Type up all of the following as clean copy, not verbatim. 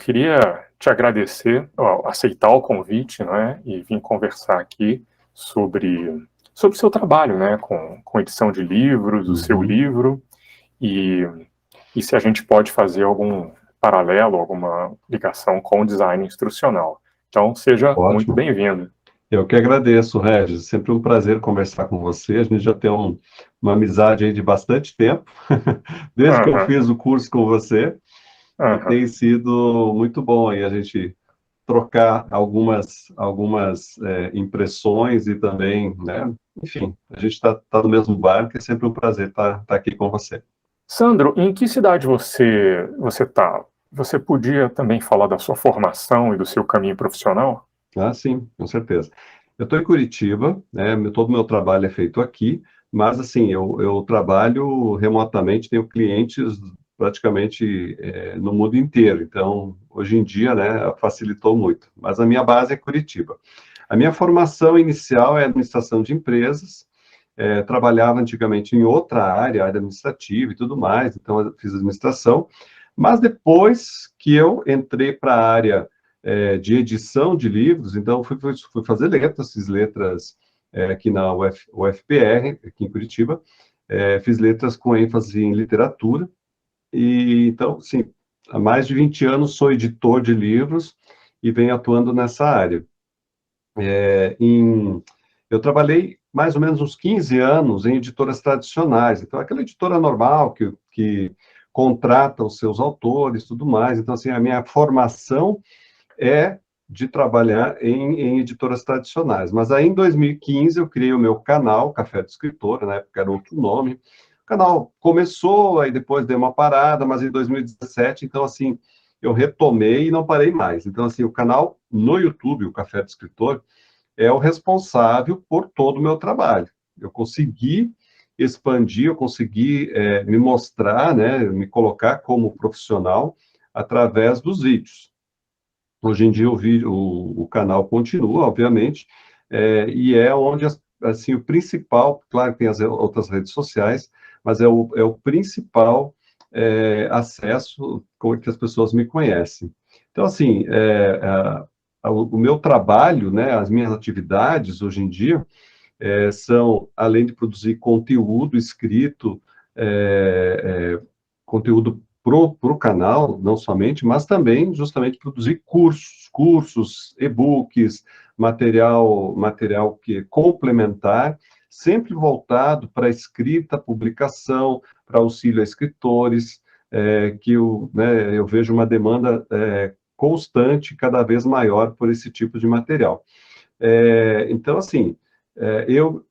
Queria te agradecer ao aceitar o convite, não é, e vir conversar aqui sobre o seu trabalho, né, com edição de livros, o seu Uhum. livro, e, e se a gente pode fazer algum paralelo, alguma ligação com o design instrucional. Então, seja muito Ótimo. bem-vindo. Eu que agradeço, Regis. Sempre um prazer conversar com você. A gente já tem uma amizade aí de bastante tempo, desde que eu Aham, fiz o curso com você, e aham. tem sido muito bom aí a gente trocar algumas impressões e também, né? Enfim, a gente está no mesmo barco, é sempre um prazer estar aqui com você. Sandro, em que cidade você está? Você podia também falar da sua formação e do seu caminho profissional? Ah, sim, com certeza. Eu estou em Curitiba, né? Todo o meu trabalho é feito aqui, mas assim, eu trabalho remotamente, tenho clientes praticamente no mundo inteiro. Então, hoje em dia, né, facilitou muito. Mas a minha base é Curitiba. A minha formação inicial é administração de empresas. Trabalhava antigamente em outra área administrativa e tudo mais, então eu fiz administração. Mas depois que eu entrei para a área de edição de livros, então fui fazer letras, fiz letras aqui na UFPR, aqui em Curitiba, fiz letras com ênfase em literatura, e então, sim, há mais de 20 anos sou editor de livros e venho atuando nessa área. É, em, eu trabalhei mais ou menos uns 15 anos em editoras tradicionais, então aquela editora normal que contrata os seus autores, tudo mais, então assim, a minha formação é de trabalhar em editoras tradicionais. Mas aí, em 2015, eu criei o meu canal, Café do Escritor, na época era outro nome. O canal começou, aí depois deu uma parada, mas em 2017, então, assim, eu retomei e não parei mais. Então, assim, o canal no YouTube, o Café do Escritor, é o responsável por todo o meu trabalho. Eu consegui expandir, eu consegui me mostrar, né, me colocar como profissional através dos vídeos. Hoje em dia o canal continua, obviamente, e é onde, assim, o principal, claro que tem as outras redes sociais, mas é o principal acesso com que as pessoas me conhecem. Então, assim, o meu trabalho, né, as minhas atividades hoje em dia são, além de produzir conteúdo escrito, conteúdo para o canal, não somente, mas também justamente produzir cursos, e-books, material que é complementar, sempre voltado para escrita, publicação, para auxílio a escritores, eu vejo uma demanda constante, cada vez maior por esse tipo de material. Então, assim,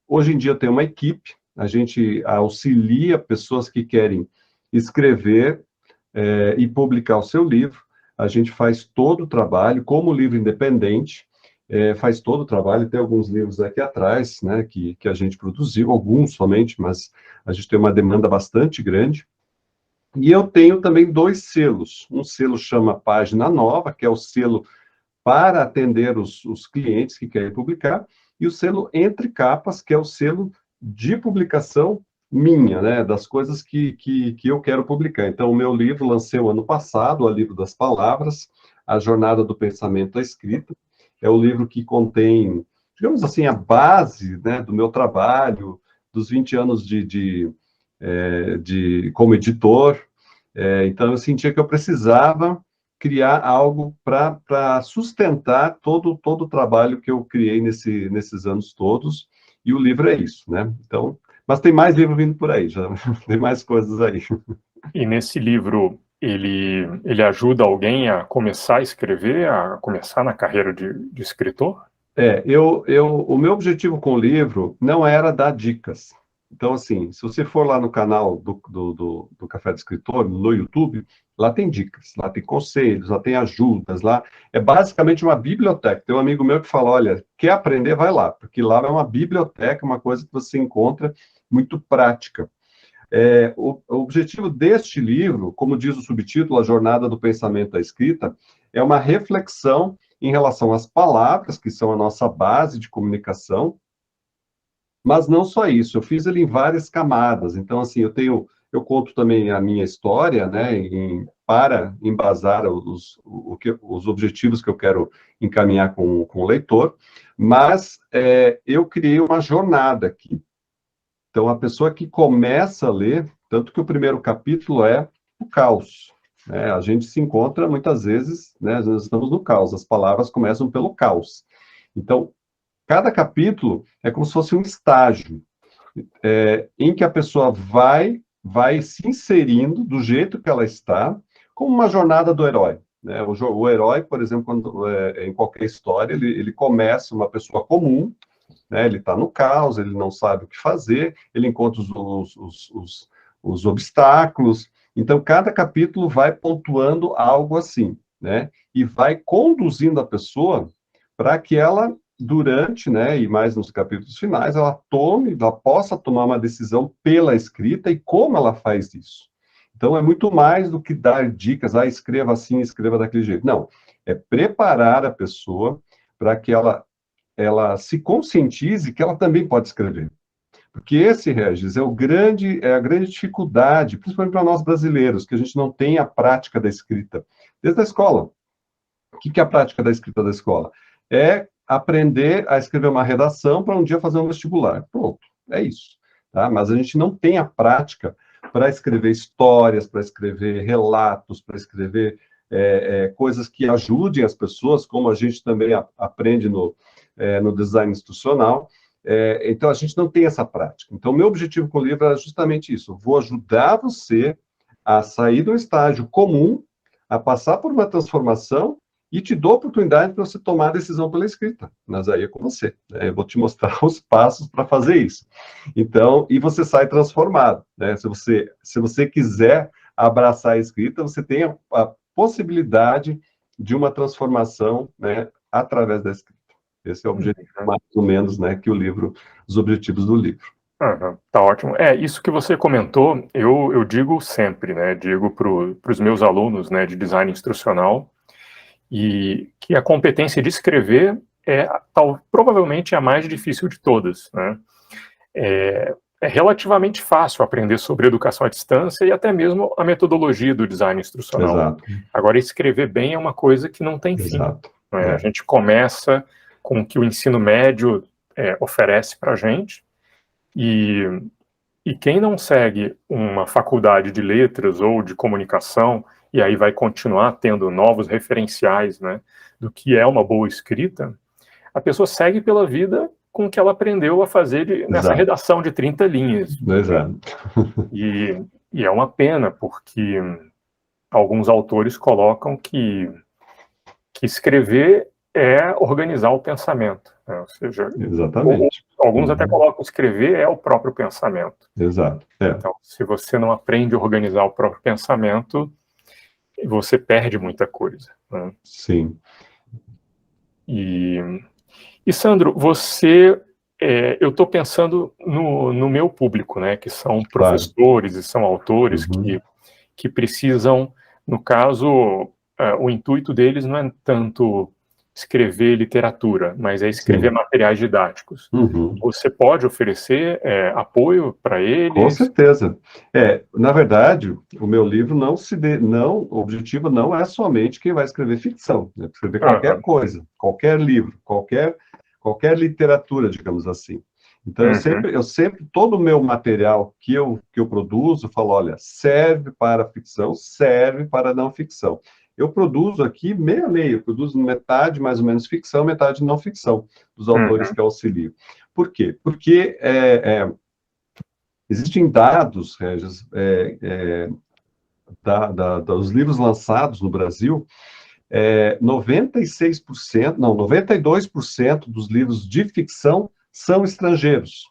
hoje em dia tenho uma equipe, a gente auxilia pessoas que querem escrever e publicar o seu livro. A gente faz todo o trabalho, como livro independente, faz todo o trabalho. Tem alguns livros aqui atrás, né, que a gente produziu, alguns somente, mas a gente tem uma demanda bastante grande. E eu tenho também dois selos. Um selo chama Página Nova, que é o selo para atender os clientes que querem publicar, e o selo Entre Capas, que é o selo de publicação minha, né, das coisas que eu quero publicar. Então, o meu livro lancei o ano passado, O Livro das Palavras, A Jornada do Pensamento à Escrita. É o livro que contém, digamos assim, a base, né, do meu trabalho, dos 20 anos como editor. Então, eu sentia que eu precisava criar algo para sustentar todo o trabalho que eu criei nesses anos todos, e o livro é isso, né? Então, mas tem mais livro vindo por aí, já tem mais coisas aí. E nesse livro, ele ajuda alguém a começar a escrever, a começar na carreira de escritor? O meu objetivo com o livro não era dar dicas. Então, assim, se você for lá no canal do Café do Escritor, no YouTube, lá tem dicas, lá tem conselhos, lá tem ajudas, lá é basicamente uma biblioteca. Tem um amigo meu que fala, olha, quer aprender, vai lá, porque lá é uma biblioteca, uma coisa que você encontra muito prática. O objetivo deste livro, como diz o subtítulo, A Jornada do Pensamento à Escrita, é uma reflexão em relação às palavras, que são a nossa base de comunicação, mas não só isso, eu fiz ele em várias camadas. Então, assim, eu tenho eu conto também a minha história, né, para embasar os objetivos que eu quero encaminhar com o leitor, mas eu criei uma jornada aqui. Então, a pessoa que começa a ler, tanto que o primeiro capítulo é o caos, né? A gente se encontra muitas vezes, né, nós estamos no caos, as palavras começam pelo caos. Então, cada capítulo é como se fosse um estágio, em que a pessoa vai se inserindo do jeito que ela está, como uma jornada do herói, né? O herói, por exemplo, em qualquer história, ele começa uma pessoa comum, né? Ele está no caos, ele não sabe o que fazer, ele encontra os obstáculos. Então, cada capítulo vai pontuando algo assim, né? E vai conduzindo a pessoa para que ela, durante, né, e mais nos capítulos finais, ela possa tomar uma decisão pela escrita e como ela faz isso. Então, é muito mais do que dar dicas, escreva assim, escreva daquele jeito. Não, é preparar a pessoa para que ela se conscientize que ela também pode escrever. Porque esse, Regis, é a grande dificuldade, principalmente para nós brasileiros, que a gente não tem a prática da escrita. Desde a escola. O que é a prática da escrita da escola? É aprender a escrever uma redação para um dia fazer um vestibular. Pronto, é isso. Tá? Mas a gente não tem a prática para escrever histórias, para escrever relatos, para escrever coisas que ajudem as pessoas, como a gente também aprende no design institucional. Então, a gente não tem essa prática. Então, meu objetivo com o livro é justamente isso. Eu vou ajudar você a sair do estágio comum, a passar por uma transformação e te dou a oportunidade para você tomar a decisão pela escrita. Mas aí é com você, né? Eu vou te mostrar os passos para fazer isso. Então, e você sai transformado, né? Se você quiser abraçar a escrita, você tem a possibilidade de uma transformação, né, através da escrita. Esse é o objetivo, mais ou menos, né, que os objetivos do livro. Uhum, tá ótimo. Isso que você comentou, eu digo sempre, né, digo para os meus alunos, né, de design instrucional, e que a competência de escrever provavelmente a mais difícil de todas, né. É relativamente fácil aprender sobre educação à distância e até mesmo a metodologia do design instrucional. Exato. Agora, escrever bem é uma coisa que não tem fim. Exato. Né? A gente começa com o que o ensino médio oferece para a gente, e quem não segue uma faculdade de letras ou de comunicação, e aí vai continuar tendo novos referenciais, né, do que é uma boa escrita, a pessoa segue pela vida com o que ela aprendeu a fazer nessa redação de 30 linhas. Exato. E é uma pena, porque alguns autores colocam que escrever é organizar o pensamento, né? Ou seja, exatamente. Alguns até colocam escrever é o próprio pensamento. Exato. Então, se você não aprende a organizar o próprio pensamento, você perde muita coisa. Né? Sim. E Sandro, eu estou pensando no meu público, né, que são professores e são autores que precisam, no caso, o intuito deles não é tanto escrever literatura, mas é escrever materiais didáticos. Você pode oferecer apoio para eles? Com certeza. Na verdade, o meu livro o objetivo não é somente quem vai escrever ficção, né? Escrever qualquer coisa, qualquer livro, qualquer literatura, digamos assim. Então, eu sempre, todo o meu material que eu produzo, eu falo, olha, serve para ficção, serve para não ficção. Eu produzo aqui meio a meio, eu produzo metade mais ou menos ficção, metade não ficção, dos autores que eu auxilio. Por quê? Porque existem dados, Regis, dos livros lançados no Brasil, 92% dos livros de ficção são estrangeiros.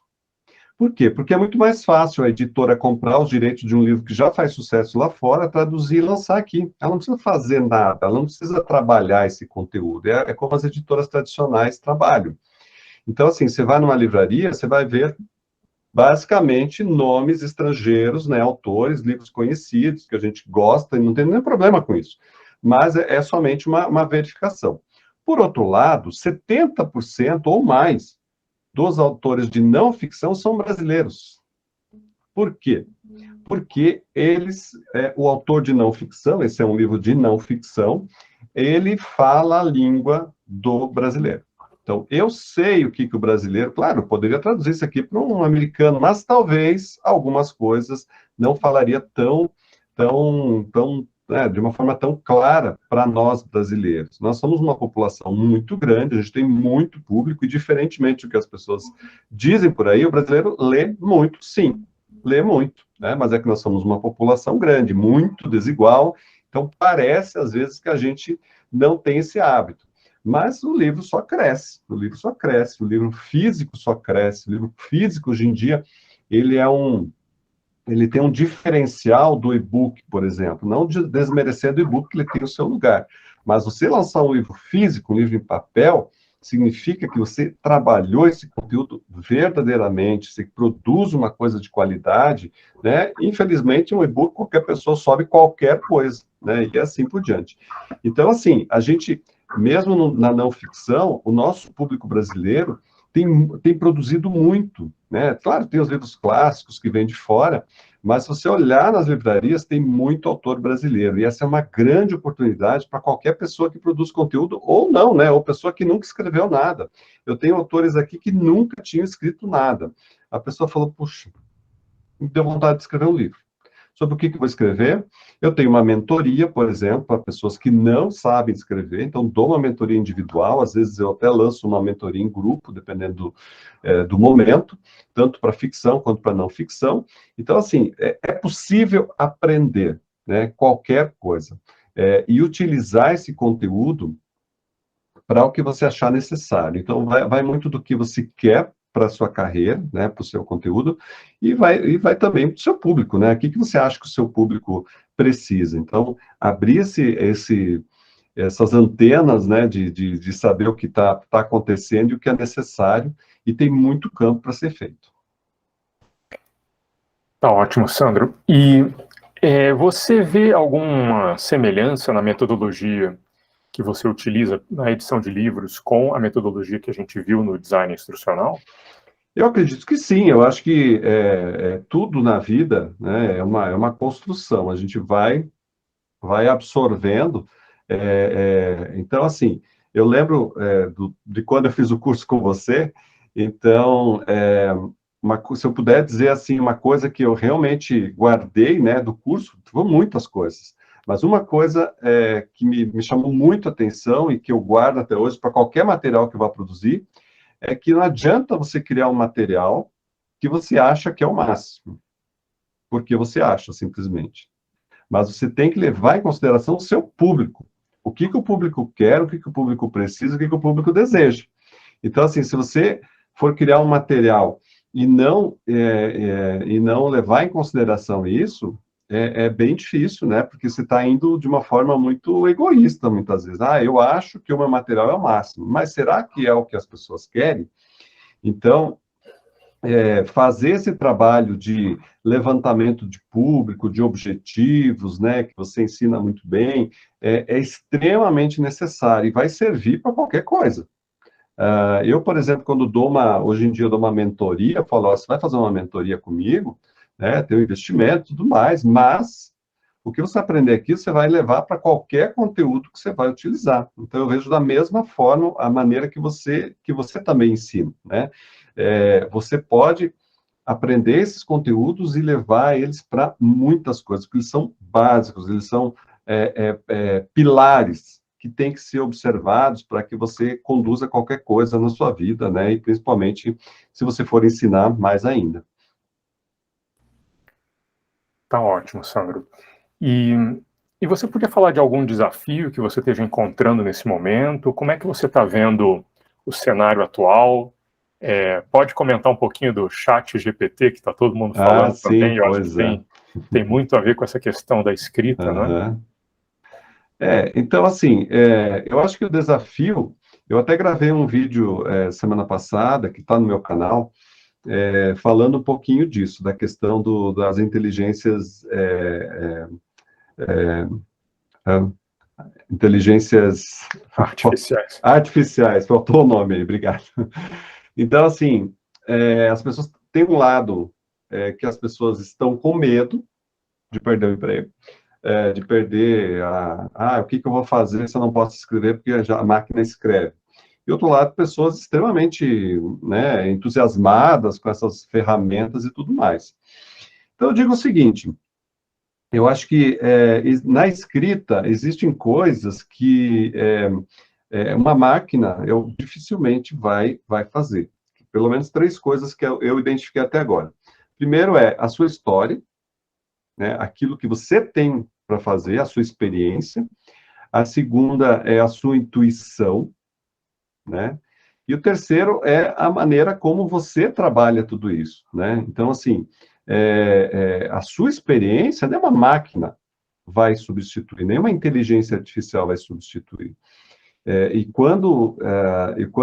Por quê? Porque é muito mais fácil a editora comprar os direitos de um livro que já faz sucesso lá fora, traduzir e lançar aqui. Ela não precisa fazer nada, ela não precisa trabalhar esse conteúdo. É como as editoras tradicionais trabalham. Então, assim, você vai numa livraria, você vai ver basicamente nomes estrangeiros, né, autores, livros conhecidos, que a gente gosta, e não tem nenhum problema com isso. Mas é somente uma verificação. Por outro lado, 70% ou mais dos autores de não ficção são brasileiros. Por quê? Porque o autor de não ficção, esse é um livro de não ficção, ele fala a língua do brasileiro. Então, eu sei o que o brasileiro... Claro, eu poderia traduzir isso aqui para um americano, mas talvez algumas coisas não falaria de uma forma tão clara para nós brasileiros. Nós somos uma população muito grande, a gente tem muito público, e diferentemente do que as pessoas dizem por aí, o brasileiro lê muito, sim, lê muito, né? Mas é que nós somos uma população grande, muito desigual, então parece às vezes que a gente não tem esse hábito. Mas o livro só cresce, o livro só cresce, o livro físico só cresce, o livro físico hoje em dia, ele tem um diferencial do e-book, por exemplo, não desmerecendo o e-book, que ele tem o seu lugar, mas você lançar um livro físico, um livro em papel, significa que você trabalhou esse conteúdo verdadeiramente, você produz uma coisa de qualidade, né? Infelizmente, um e-book, qualquer pessoa sobe qualquer coisa, né? E assim por diante. Então, assim, a gente, mesmo na não ficção, o nosso público brasileiro tem produzido muito, né? Claro, tem os livros clássicos que vêm de fora, mas se você olhar nas livrarias, tem muito autor brasileiro, e essa é uma grande oportunidade para qualquer pessoa que produz conteúdo, ou não, né? Ou pessoa que nunca escreveu nada. Eu tenho autores aqui que nunca tinham escrito nada. A pessoa falou, puxa, me deu vontade de escrever um livro. Sobre o que eu vou escrever? Eu tenho uma mentoria, por exemplo, para pessoas que não sabem escrever, então dou uma mentoria individual, às vezes eu até lanço uma mentoria em grupo, dependendo do momento, tanto para ficção quanto para não ficção. Então, assim, é possível aprender, né, qualquer coisa, e utilizar esse conteúdo para o que você achar necessário. Então, vai muito do que você quer para a sua carreira, né, para o seu conteúdo, e vai também para o seu público, né? O que você acha que o seu público precisa? Então, abrir essas antenas, né, de saber o que está acontecendo e o que é necessário, e tem muito campo para ser feito. Tá ótimo, Sandro. E você vê alguma semelhança na metodologia que você utiliza na edição de livros com a metodologia que a gente viu no design instrucional? Eu acredito que sim, eu acho que tudo na vida, né, é uma construção, a gente vai absorvendo. Então, assim, eu lembro de quando eu fiz o curso com você, então, se eu puder dizer assim, uma coisa que eu realmente guardei, né, do curso, foram muitas coisas, mas uma coisa que me chamou muito a atenção e que eu guardo até hoje para qualquer material que eu vá produzir, é que não adianta você criar um material que você acha que é o máximo, porque você acha, simplesmente. Mas você tem que levar em consideração o seu público. O que o público quer, o que o público precisa, o que o público deseja. Então, assim, se você for criar um material e não levar em consideração isso, é bem difícil, né? Porque você está indo de uma forma muito egoísta, muitas vezes. Ah, eu acho que o meu material é o máximo, mas será que é o que as pessoas querem? Então, fazer esse trabalho de levantamento de público, de objetivos, né, que você ensina muito bem, é extremamente necessário e vai servir para qualquer coisa. Eu, por exemplo, hoje em dia eu dou uma mentoria, eu falo, você vai fazer uma mentoria comigo, né, tem um investimento e tudo mais, mas o que você aprender aqui, você vai levar para qualquer conteúdo que você vai utilizar. Então, eu vejo da mesma forma a maneira que você também ensina, né? Você pode aprender esses conteúdos e levar eles para muitas coisas, porque eles são básicos, eles são pilares que têm que ser observados para que você conduza qualquer coisa na sua vida, né? E principalmente se você for ensinar mais ainda. Tá ótimo, Sandro. E você podia falar de algum desafio que você esteja encontrando nesse momento? Como é que você está vendo o cenário atual? Pode comentar um pouquinho do chat GPT, que está todo mundo falando Sim, também. Eu acho que pois é. tem muito a ver com essa questão da escrita, né? Então, assim, eu acho que o desafio, eu até gravei um vídeo semana passada, que está no meu canal, falando um pouquinho disso, da questão das inteligências, inteligências Artificiais. artificiais, faltou o nome aí, obrigado. Então, assim, as pessoas têm um lado que as pessoas estão com medo de perder o emprego, de perder o que eu vou fazer se eu não posso escrever porque já a máquina escreve. E, outro lado, pessoas extremamente, né, entusiasmadas com essas ferramentas e tudo mais. Então, eu digo o seguinte, eu acho que na escrita existem coisas que uma máquina dificilmente vai fazer. Pelo menos 3 coisas que eu identifiquei até agora. Primeiro é a sua história, né, aquilo que você tem para fazer, a sua experiência. A segunda é a sua intuição, né? E o terceiro é a maneira como você trabalha tudo isso, né? Então, assim, a sua experiência, nenhuma máquina vai substituir, nenhuma inteligência artificial vai substituir. E quando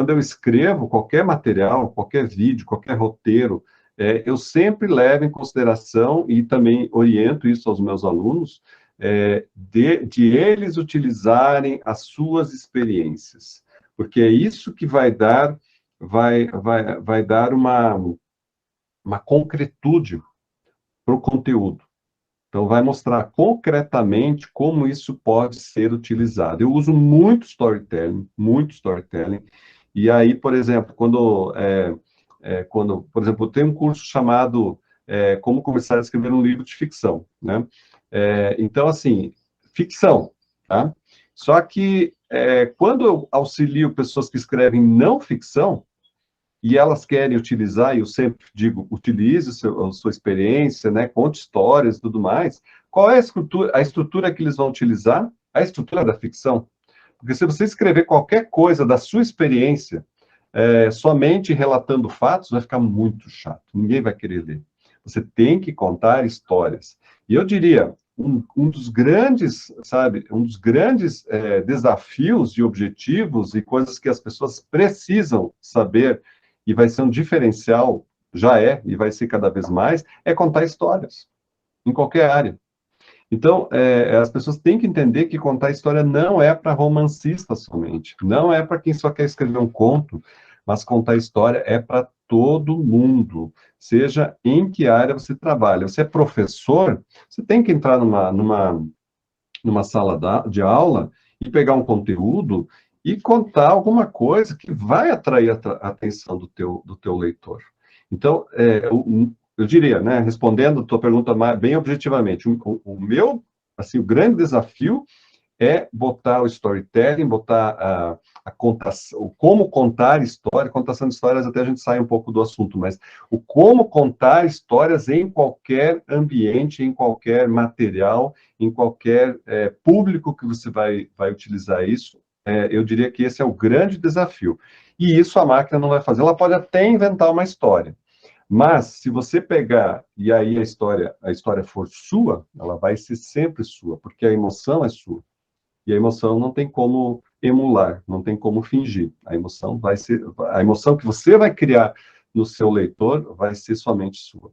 eu escrevo qualquer material, qualquer vídeo, qualquer roteiro, eu sempre levo em consideração e também oriento isso aos meus alunos, de eles utilizarem as suas experiências, porque é isso que vai dar uma concretude para o conteúdo. Então, vai mostrar concretamente como isso pode ser utilizado. Eu uso muito storytelling, e aí, por exemplo, por exemplo, tem um curso chamado Como Começar a Escrever um Livro de Ficção, né? Então, assim, ficção, tá? Só que quando eu auxilio pessoas que escrevem não ficção, e elas querem utilizar, e eu sempre digo, utilize a sua experiência, né, conte histórias e tudo mais. Qual é a estrutura que eles vão utilizar? A estrutura da ficção. Porque se você escrever qualquer coisa da sua experiência, somente relatando fatos, vai ficar muito chato. Ninguém vai querer ler. Você tem que contar histórias. E eu diria, um dos grandes, sabe, desafios e objetivos e coisas que as pessoas precisam saber e vai ser um diferencial, já e vai ser cada vez mais, é contar histórias, em qualquer área. Então, as pessoas têm que entender que contar história não é para romancistas somente, não é para quem só quer escrever um conto, mas contar história é para todo mundo, seja em que área você trabalha. Você é professor, você tem que entrar numa sala de aula e pegar um conteúdo e contar alguma coisa que vai atrair a atenção do teu leitor. Então, eu diria, né, respondendo a tua pergunta bem objetivamente, o meu, assim, o grande desafio é botar o storytelling, botar a contação, como contar história, contação de histórias, até a gente sai um pouco do assunto, mas o como contar histórias em qualquer ambiente, em qualquer material, em qualquer público que você vai utilizar isso, eu diria que esse é o grande desafio. E isso a máquina não vai fazer, ela pode até inventar uma história, mas se você pegar, e aí a história for sua, ela vai ser sempre sua, porque a emoção é sua. E a emoção não tem como emular, não tem como fingir. A emoção a emoção que você vai criar no seu leitor vai ser somente sua.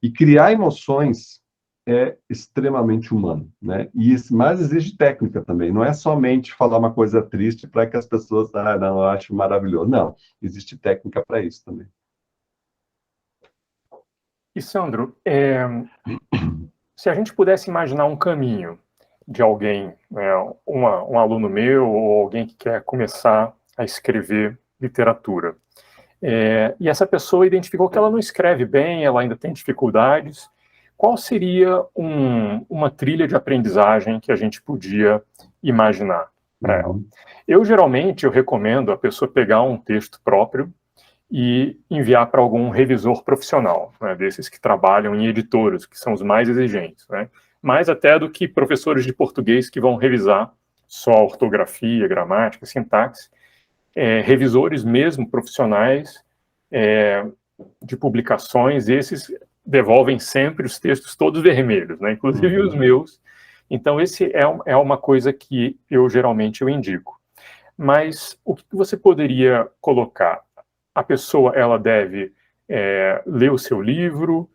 E criar emoções é extremamente humano, né? Mas exige técnica também. Não é somente falar uma coisa triste para que as pessoas, não, eu acho maravilhoso. Não, existe técnica para isso também. E, Sandro, se a gente pudesse imaginar um caminho de alguém, né, um aluno meu ou alguém que quer começar a escrever literatura, e essa pessoa identificou que ela não escreve bem, ela ainda tem dificuldades, qual seria uma trilha de aprendizagem que a gente podia imaginar para ela? Geralmente, eu recomendo a pessoa pegar um texto próprio e enviar para algum revisor profissional, né, desses que trabalham em editoras, que são os mais exigentes, né, mais até do que professores de português que vão revisar só ortografia, gramática, sintaxe, revisores mesmo profissionais de publicações, esses devolvem sempre os textos todos vermelhos, né, inclusive os meus. Então, esse é uma coisa que eu geralmente indico. Mas o que você poderia colocar? A pessoa, ela deve ler o seu livro,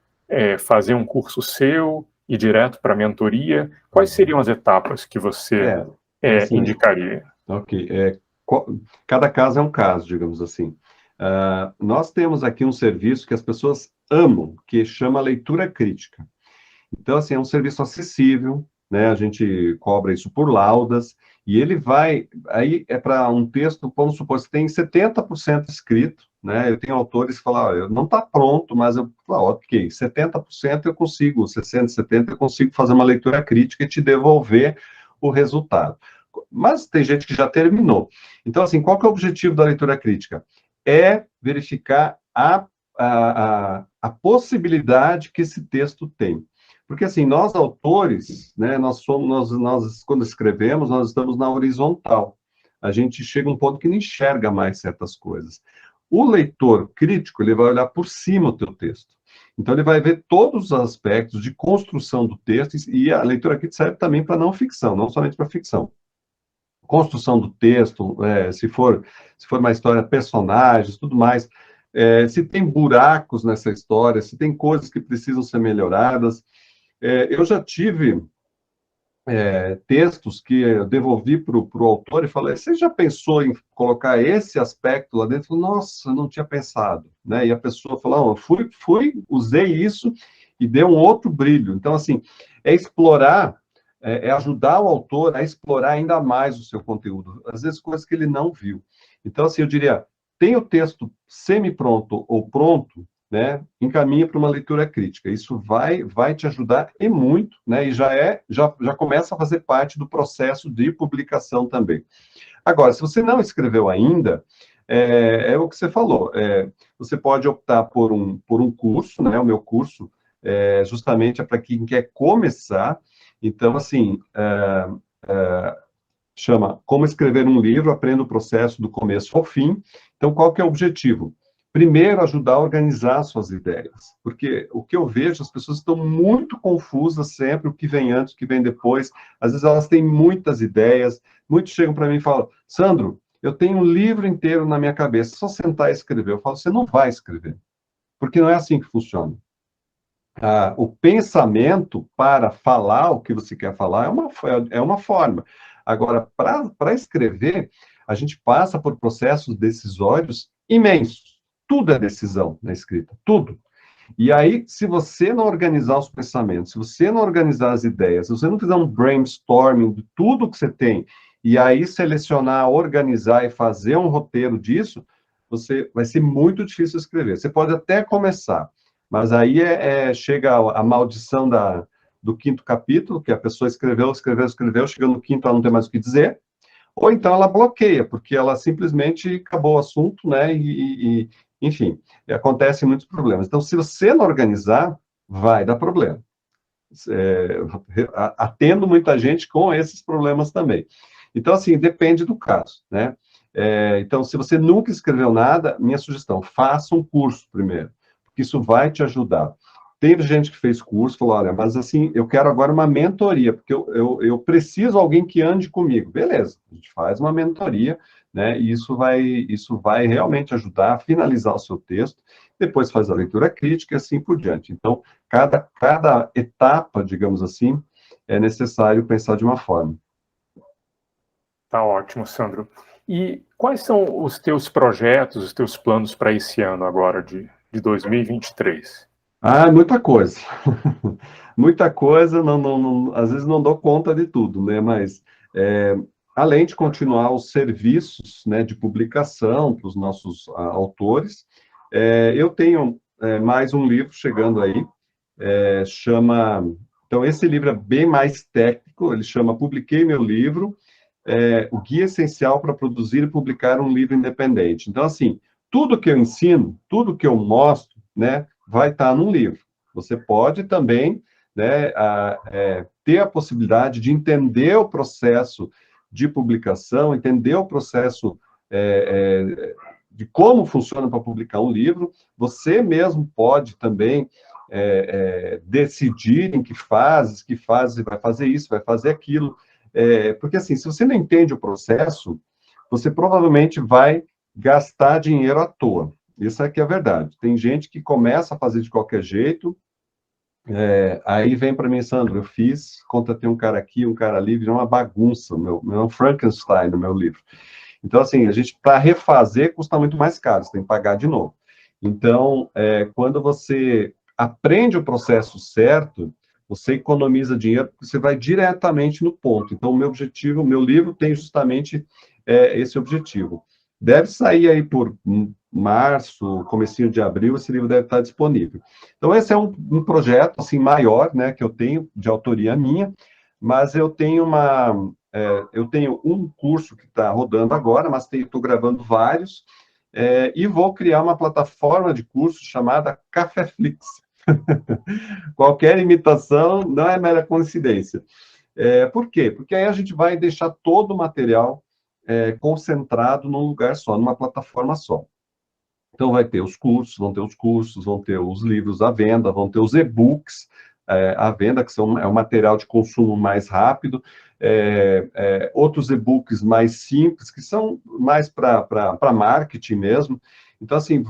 fazer um curso seu, ir direto para a mentoria. Quais seriam as etapas que você assim, indicaria? Ok. Cada caso é um caso, digamos assim. Nós temos aqui um serviço que as pessoas amo, que chama leitura crítica. Então, assim, é um serviço acessível, né? A gente cobra isso por laudas, e ele vai, aí é para um texto, vamos supor, você tem 70% escrito, né? Eu tenho autores que falam, olha, não está pronto, mas eu falo, ok, 70% eu consigo, 60, 70% eu consigo fazer uma leitura crítica e te devolver o resultado. Mas tem gente que já terminou. Então, assim, qual que é o objetivo da leitura crítica? É verificar a possibilidade que esse texto tem. Porque, assim, nós autores, né, nós, quando escrevemos, nós estamos na horizontal. A gente chega a um ponto que não enxerga mais certas coisas. O leitor crítico, ele vai olhar por cima do teu texto. Então, ele vai ver todos os aspectos de construção do texto, e a leitura crítica serve também para não ficção, não somente para ficção. Construção do texto, se for uma história, personagens, tudo mais, se tem buracos nessa história, se tem coisas que precisam ser melhoradas. Eu já tive textos que eu devolvi para o autor e falei, você já pensou em colocar esse aspecto lá dentro? Nossa, eu não tinha pensado, né? E a pessoa falou, eu usei isso e deu um outro brilho. Então, assim, é explorar, é ajudar o autor a explorar ainda mais o seu conteúdo, às vezes coisas que ele não viu. Então, assim, eu diria, tem o texto semi-pronto ou pronto, né, encaminha para uma leitura crítica. Isso vai te ajudar e muito, né, e já começa a fazer parte do processo de publicação também. Agora, se você não escreveu ainda, é o que você falou, você pode optar por um curso, né, o meu curso justamente é para quem quer começar. Então, assim, chama Como Escrever um Livro, aprenda o processo do começo ao fim. Então, qual que é o objetivo? Primeiro, ajudar a organizar suas ideias, porque o que eu vejo, as pessoas estão muito confusas sempre, o que vem antes, o que vem depois, às vezes elas têm muitas ideias, muitos chegam para mim e falam, Sandro, eu tenho um livro inteiro na minha cabeça, só sentar e escrever. Eu falo, você não vai escrever, porque não é assim que funciona. O pensamento para falar o que você quer falar é uma forma. Agora, para escrever, a gente passa por processos decisórios imensos. Tudo é decisão na escrita, tudo. E aí, se você não organizar os pensamentos, se você não organizar as ideias, se você não fizer um brainstorming de tudo que você tem, e aí selecionar, organizar e fazer um roteiro disso, vai ser muito difícil escrever. Você pode até começar, mas aí chega a maldição do quinto capítulo, que a pessoa escreveu, escreveu, escreveu, chegando no quinto ela não tem mais o que dizer, ou então ela bloqueia, porque ela simplesmente acabou o assunto, né? Enfim, acontecem muitos problemas. Então, se você não organizar, vai dar problema. Atendo muita gente com esses problemas também. Então, assim, depende do caso, né? Então, se você nunca escreveu nada, minha sugestão, faça um curso primeiro, porque isso vai te ajudar. Teve gente que fez curso, falou, olha, mas assim, eu quero agora uma mentoria, porque eu preciso de alguém que ande comigo. Beleza, a gente faz uma mentoria, né, e isso vai realmente ajudar a finalizar o seu texto, depois faz a leitura crítica e assim por diante. Então, cada etapa, digamos assim, é necessário pensar de uma forma. Tá ótimo, Sandro. E quais são os teus projetos, os teus planos para esse ano agora de 2023? Muita coisa. Muita coisa, às vezes não dou conta de tudo, né? Mas, além de continuar os serviços, né, de publicação para os nossos autores, eu tenho mais um livro chegando aí, chama... Então, esse livro é bem mais técnico, ele chama Publiquei Meu Livro, o Guia Essencial para Produzir e Publicar um Livro Independente. Então, assim, tudo que eu ensino, tudo que eu mostro, né, vai estar num livro. Você pode também, né, ter a possibilidade de entender o processo de publicação, entender o processo de como funciona para publicar um livro. Você mesmo pode também decidir em que fases vai fazer isso, vai fazer aquilo. Porque, assim, se você não entende o processo, você provavelmente vai gastar dinheiro à toa. Isso aqui é a verdade. Tem gente que começa a fazer de qualquer jeito, aí vem para mim, Sandro, eu fiz, contratei um cara aqui, um cara ali, virou uma bagunça, é um Frankenstein no meu livro. Então, assim, para refazer custa muito mais caro, você tem que pagar de novo. Então, quando você aprende o processo certo, você economiza dinheiro porque você vai diretamente no ponto. Então, o meu objetivo, o meu livro tem justamente esse objetivo. Deve sair aí por março, comecinho de abril, esse livro deve estar disponível. Então, esse é um projeto assim maior, né, que eu tenho de autoria minha, mas eu tenho um curso que está rodando agora, mas estou gravando vários, e vou criar uma plataforma de curso chamada Caféflix. Qualquer imitação não é mera coincidência. Por quê? Porque aí a gente vai deixar todo o material concentrado num lugar só, numa plataforma só. Então, vai ter os cursos, vão ter os livros à venda, vão ter os e-books à venda, que é um material de consumo mais rápido, outros e-books mais simples, que são mais para marketing mesmo. Então, assim,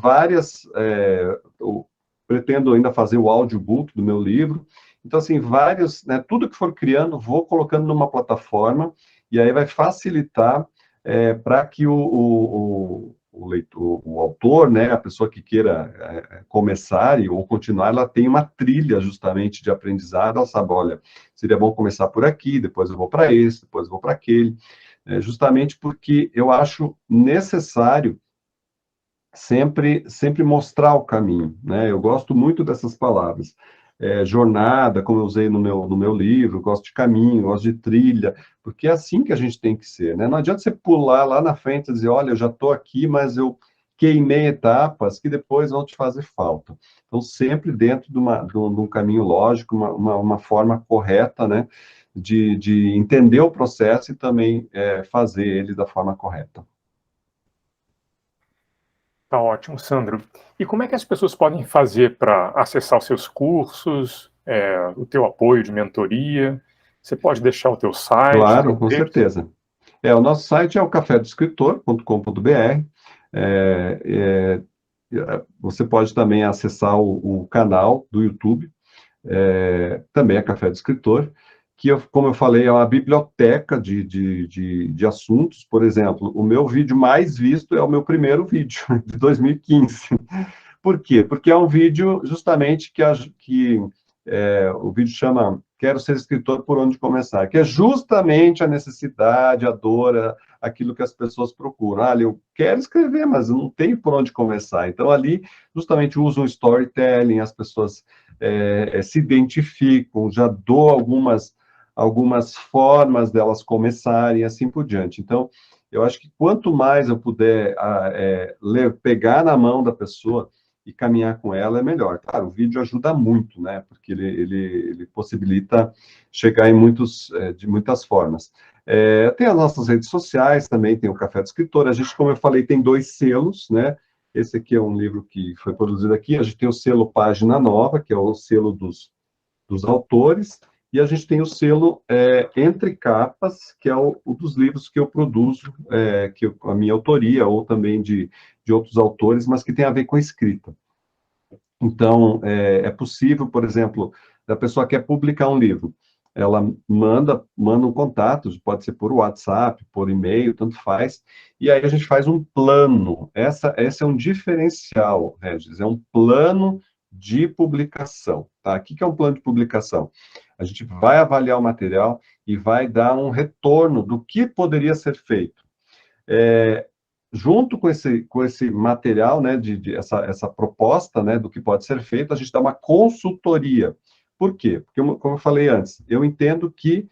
eu pretendo ainda fazer o audiobook do meu livro. Então, assim, vários, né, tudo que for criando, vou colocando numa plataforma, e aí vai facilitar para que o leitor, o autor, né, a pessoa que queira começar ou continuar, ela tem uma trilha justamente de aprendizado, ela sabe, olha, seria bom começar por aqui, depois eu vou para esse, depois eu vou para aquele, justamente porque eu acho necessário sempre mostrar o caminho, né? Eu gosto muito dessas palavras. Jornada, como eu usei no meu livro, gosto de caminho, gosto de trilha, porque é assim que a gente tem que ser, né? Não adianta você pular lá na frente e dizer, olha, eu já estou aqui, mas eu queimei etapas que depois vão te fazer falta. Então, sempre dentro de um caminho lógico, uma forma correta, né? De entender o processo e também fazer ele da forma correta. Tá ótimo, Sandro. E como é que as pessoas podem fazer para acessar os seus cursos, o teu apoio de mentoria? Você pode deixar o teu site, Claro, teu com endereço? certeza. O nosso site é o cafedoscritor.com.br. É, Você pode também acessar o canal do YouTube, também é Café do Escritor, que, como eu falei, é uma biblioteca de assuntos. Por exemplo, o meu vídeo mais visto é o meu primeiro vídeo, de 2015. Por quê? Porque é um vídeo justamente que o vídeo chama Quero Ser Escritor, por onde começar? Que é justamente a necessidade, a dor, aquilo que as pessoas procuram. Ah, eu quero escrever, mas eu não tenho por onde começar. Então, ali, justamente, uso o storytelling, as pessoas se identificam, já dou algumas formas delas começarem, assim por diante. Então, eu acho que quanto mais eu puder pegar na mão da pessoa e caminhar com ela, é melhor. Claro, o vídeo ajuda muito, né? Porque ele possibilita chegar de muitas formas. Tem as nossas redes sociais também, tem o Café do Escritor. A gente, como eu falei, tem 2 selos, né? Esse aqui é um livro que foi produzido aqui. A gente tem o selo Página Nova, que é o selo dos autores, e a gente tem o selo Entre Capas, que é o dos livros que eu produzo, a minha autoria, ou também de outros autores, mas que tem a ver com a escrita. Então, é possível, por exemplo, a pessoa quer publicar um livro, ela manda um contato, pode ser por WhatsApp, por e-mail, tanto faz, e aí a gente faz um plano. Esse é um diferencial, Regis, é um plano de publicação, tá? O que é um plano de publicação? A gente vai avaliar o material e vai dar um retorno do que poderia ser feito. Junto com esse material, né, essa proposta, né, do que pode ser feito, a gente dá uma consultoria. Por quê? Porque, como eu falei antes, eu entendo que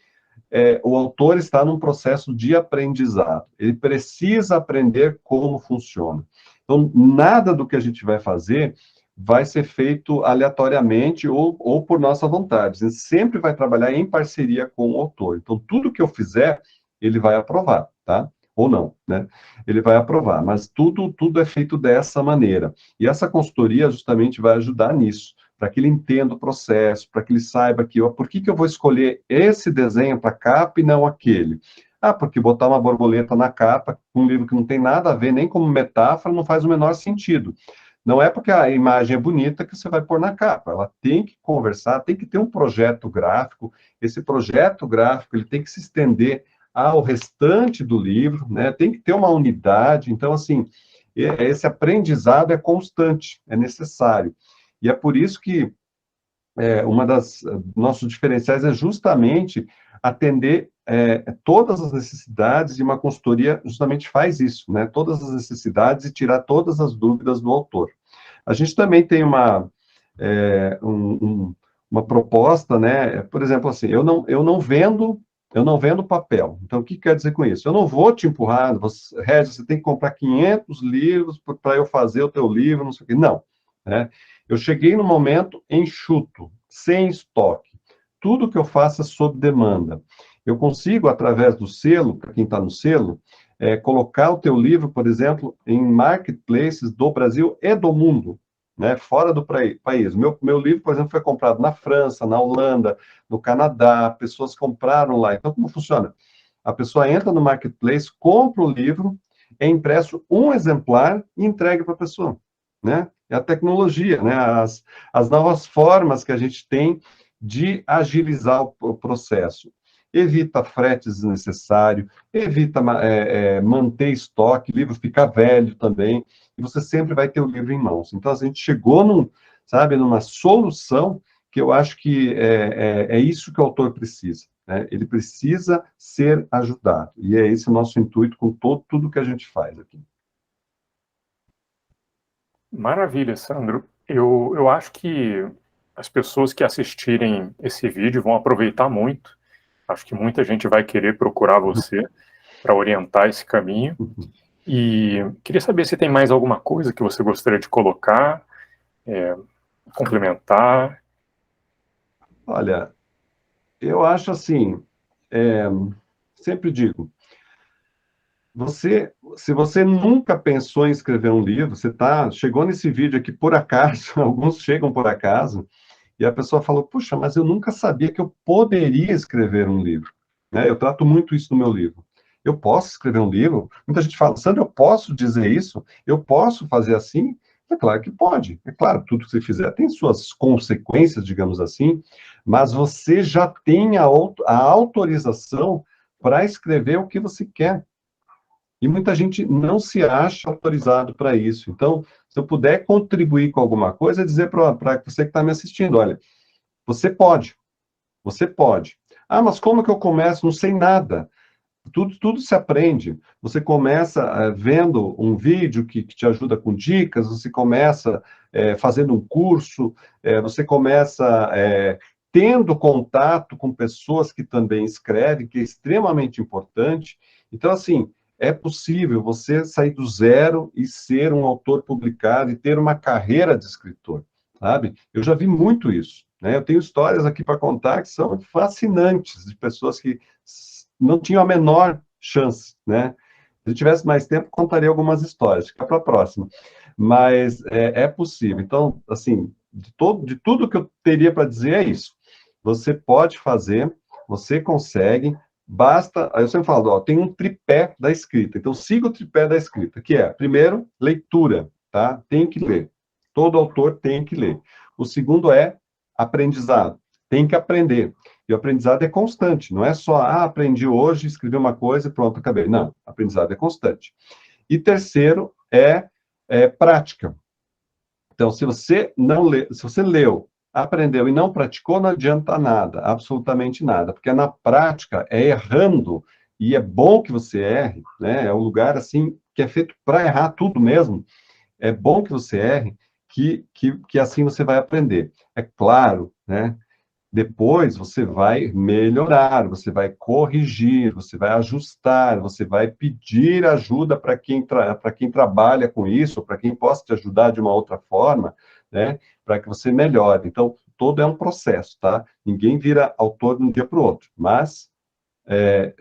o autor está num processo de aprendizado. Ele precisa aprender como funciona. Então, nada do que a gente vai fazer vai ser feito aleatoriamente ou por nossa vontade. A gente sempre vai trabalhar em parceria com o autor. Então, tudo que eu fizer, ele vai aprovar, tá? Ou não, né? Ele vai aprovar, mas tudo é feito dessa maneira. E essa consultoria justamente vai ajudar nisso, para que ele entenda o processo, para que ele saiba que, por que eu vou escolher esse desenho para capa e não aquele? Ah, porque botar uma borboleta na capa, um livro que não tem nada a ver, nem como metáfora, não faz o menor sentido. Não é porque a imagem é bonita que você vai pôr na capa, ela tem que conversar, tem que ter um projeto gráfico, esse projeto gráfico ele tem que se estender ao restante do livro, né? Tem que ter uma unidade, então, assim, E esse aprendizado é constante, é necessário. E é por isso que uma das nossos diferenciais é justamente atender todas as necessidades, e uma consultoria justamente faz isso, né? Todas as necessidades e tirar todas as dúvidas do autor. A gente também tem uma proposta, né? Por exemplo, assim, eu não vendo papel. Então, o que quer dizer com isso? Eu não vou te empurrar, Regis, você tem que comprar 500 livros para eu fazer o teu livro, não sei o quê. Não, né? Eu cheguei no momento enxuto, sem estoque. Tudo que eu faço é sob demanda. Eu consigo, através do selo, para quem está no selo, colocar o teu livro, por exemplo, em marketplaces do Brasil e do mundo, né, fora do país. Meu livro, por exemplo, foi comprado na França, na Holanda, no Canadá, pessoas compraram lá. Então, como funciona? A pessoa entra no marketplace, compra o livro, é impresso um exemplar e entrega para a pessoa, né? É a tecnologia, né? As novas formas que a gente tem de agilizar o processo. Evita frete desnecessário, evita manter estoque, o livro fica velho também, e você sempre vai ter o livro em mãos. Então, a gente chegou numa solução que eu acho que é isso que o autor precisa, né? Ele precisa ser ajudado, e é esse o nosso intuito com tudo que a gente faz aqui. Maravilha, Sandro. Eu acho que as pessoas que assistirem esse vídeo vão aproveitar muito. Acho que muita gente vai querer procurar você para orientar esse caminho. E queria saber se tem mais alguma coisa que você gostaria de colocar, complementar. Olha, eu acho assim, sempre digo, se você nunca pensou em escrever um livro, chegou nesse vídeo aqui por acaso, alguns chegam por acaso, e a pessoa falou, puxa, mas eu nunca sabia que eu poderia escrever um livro, né? Eu trato muito isso no meu livro. Eu posso escrever um livro? Muita gente fala, Sandro, eu posso dizer isso? Eu posso fazer assim? É claro que pode. É claro, tudo que você fizer tem suas consequências, digamos assim, mas você já tem a autorização para escrever o que você quer. E muita gente não se acha autorizado para isso. Então, se eu puder contribuir com alguma coisa, é dizer para você que está me assistindo, olha, você pode, você pode. Ah, mas como que eu começo? Não sei nada. Tudo se aprende. Você começa vendo um vídeo que te ajuda com dicas, você começa fazendo um curso, você começa tendo contato com pessoas que também escrevem, que é extremamente importante. Então, assim, é possível você sair do zero e ser um autor publicado e ter uma carreira de escritor, sabe? Eu já vi muito isso, né? Eu tenho histórias aqui para contar que são fascinantes, de pessoas que não tinham a menor chance, né? Se eu tivesse mais tempo, contaria algumas histórias, fica para a próxima. Mas é possível. Então, assim, de tudo que eu teria para dizer é isso. Você pode fazer, você consegue, basta. Aí eu sempre falo, ó, tem um tripé da escrita. Então, siga o tripé da escrita, que é, primeiro, leitura, tá? Tem que ler. Todo autor tem que ler. O segundo é aprendizado. Tem que aprender. E o aprendizado é constante, não é só, aprendi hoje, escrevi uma coisa e pronto, acabei. Não, aprendizado é constante. E terceiro é prática. Então, se você não lê, se você leu, aprendeu e não praticou, não adianta nada, absolutamente nada, porque na prática é errando, e é bom que você erre, né? É um lugar assim que é feito para errar tudo mesmo. É bom que você erre, que assim você vai aprender. É claro, né? Depois você vai melhorar, você vai corrigir, você vai ajustar, você vai pedir ajuda para quem trabalha com isso, para quem possa te ajudar de uma outra forma, né? Para que você melhore. Então, todo é um processo, tá? Ninguém vira autor de um dia para o outro. Mas,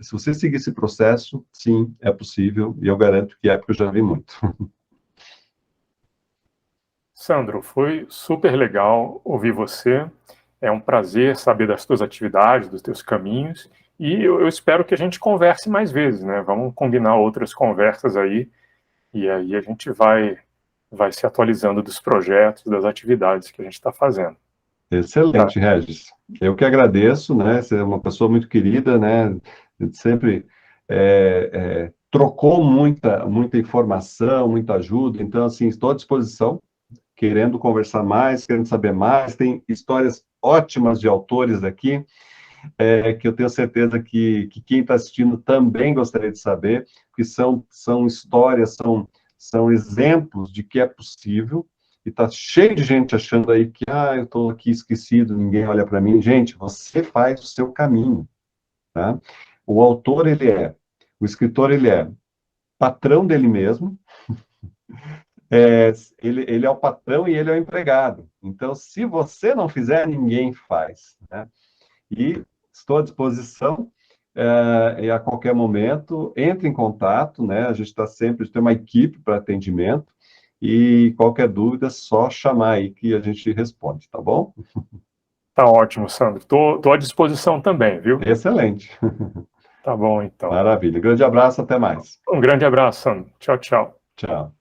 se você seguir esse processo, sim, é possível, e eu garanto que é, porque eu já vi muito. Sandro, foi super legal ouvir você. É um prazer saber das tuas atividades, dos teus caminhos. E eu espero que a gente converse mais vezes, né? Vamos combinar outras conversas aí. E aí a gente vai se atualizando dos projetos, das atividades que a gente está fazendo. Tá? Excelente, Regis. Eu que agradeço, né? Você é uma pessoa muito querida, né? A gente sempre trocou muita informação, muita ajuda, então, assim, estou à disposição, querendo conversar mais, querendo saber mais, tem histórias ótimas de autores aqui, que eu tenho certeza que quem está assistindo também gostaria de saber, que são histórias, são exemplos de que é possível, e está cheio de gente achando aí que, eu estou aqui esquecido, ninguém olha para mim. Gente, você faz o seu caminho, tá? O autor, o escritor, ele é patrão dele mesmo, ele é o patrão e ele é o empregado. Então, se você não fizer, ninguém faz, né? E estou à disposição, e a qualquer momento, entre em contato, né? A gente tem uma equipe para atendimento, e qualquer dúvida, é só chamar aí que a gente responde, tá bom? Tá ótimo, Sandro. Tô à disposição também, viu? Excelente. Tá bom, então. Maravilha. Grande abraço, até mais. Um grande abraço, Sandro. Tchau, tchau. Tchau.